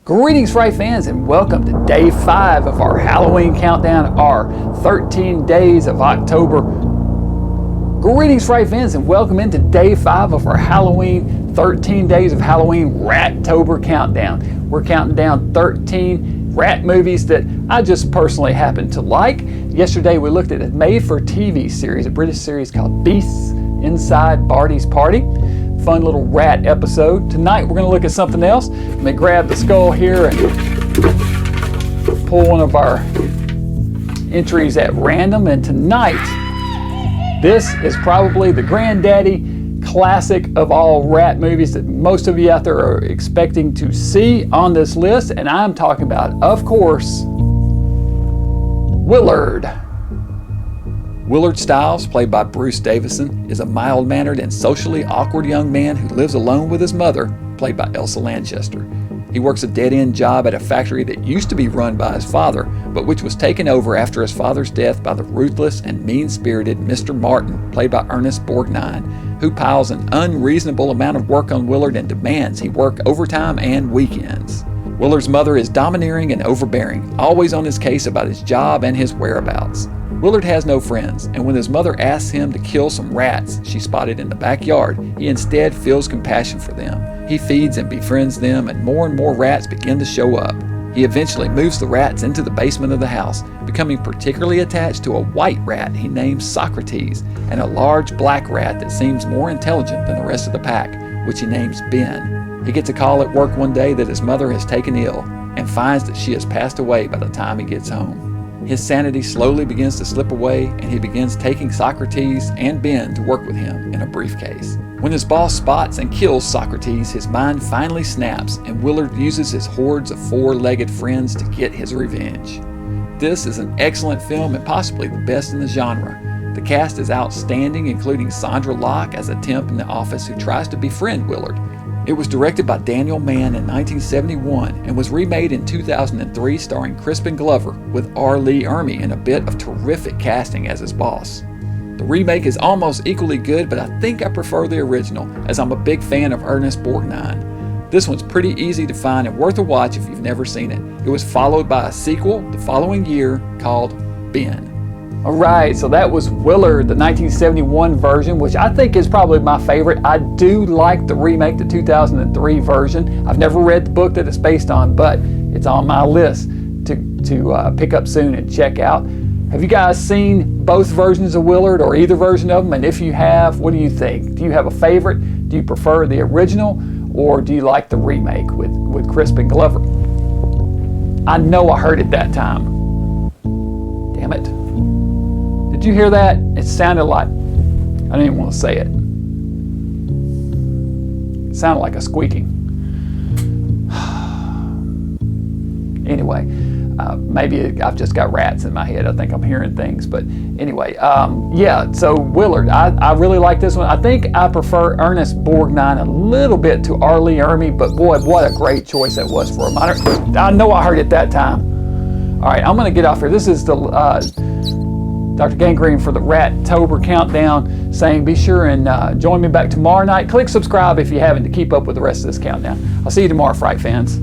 Greetings, Fright fans, and welcome to day 5 of our Halloween countdown, our 13 days of October. Greetings, Fright fans, and welcome into day 5 of our Halloween 13 days of Halloween Rat-tober countdown. We're counting down 13 rat movies that I just personally happen to like. Yesterday we looked at a made-for-TV series, a British series called Beasts Inside Barty's Party. Fun little rat episode. Tonight we're going to look at something else. Let me grab the skull here and pull one of our entries at random. And tonight, this is probably the granddaddy classic of all rat movies that most of you out there are expecting to see on this list. And I'm talking about, of course, Willard. Willard Stiles, played by Bruce Davison, is a mild-mannered and socially awkward young man who lives alone with his mother, played by Elsa Lanchester. He works a dead-end job at a factory that used to be run by his father, but which was taken over after his father's death by the ruthless and mean-spirited Mr. Martin, played by Ernest Borgnine, who piles an unreasonable amount of work on Willard and demands he work overtime and weekends. Willard's mother is domineering and overbearing, always on his case about his job and his whereabouts. Willard has no friends, and when his mother asks him to kill some rats she spotted in the backyard, he instead feels compassion for them. He feeds and befriends them, and more rats begin to show up. He eventually moves the rats into the basement of the house, becoming particularly attached to a white rat he names Socrates, and a large black rat that seems more intelligent than the rest of the pack, which he names Ben. He gets a call at work one day that his mother has taken ill, and finds that she has passed away by the time he gets home. His sanity slowly begins to slip away, and he begins taking Socrates and Ben to work with him in a briefcase. When his boss spots and kills Socrates, his mind finally snaps, and Willard uses his hordes of four-legged friends to get his revenge. This is an excellent film and possibly the best in the genre. The cast is outstanding, including Sandra Locke as a temp in the office who tries to befriend Willard. It was directed by Daniel Mann in 1971 and was remade in 2003 starring Crispin Glover with R. Lee Ermey in a bit of terrific casting as his boss. The remake is almost equally good, but I think I prefer the original as I'm a big fan of Ernest Borgnine. This one's pretty easy to find and worth a watch if you've never seen it. It was followed by a sequel the following year called Ben. Alright, so that was Willard, the 1971 version, which I think is probably my favorite. I do like the remake, the 2003 version. I've never read the book that it's based on, but it's on my list to pick up soon and check out. Have you guys seen both versions of Willard or either version of them? And if you have, what do you think? Do you have a favorite? Do you prefer the original, or do you like the remake with Crispin Glover? I know I heard it that time. Damn it. Did you hear that? It sounded like, I didn't even want to say it. It sounded like a squeaking. Anyway, maybe I've just got rats in my head. I think I'm hearing things. But anyway, yeah, so Willard, I really like this one. I think I prefer Ernest Borgnine a little bit to R. Lee Ermey, but boy, what a great choice that was for him. I know I heard it that time. All right, I'm going to get off here. This is the Dr. Gangrene for the Rat-tober countdown, saying be sure and join me back tomorrow night. Click subscribe if you haven't to keep up with the rest of this countdown. I'll see you tomorrow, Fright fans.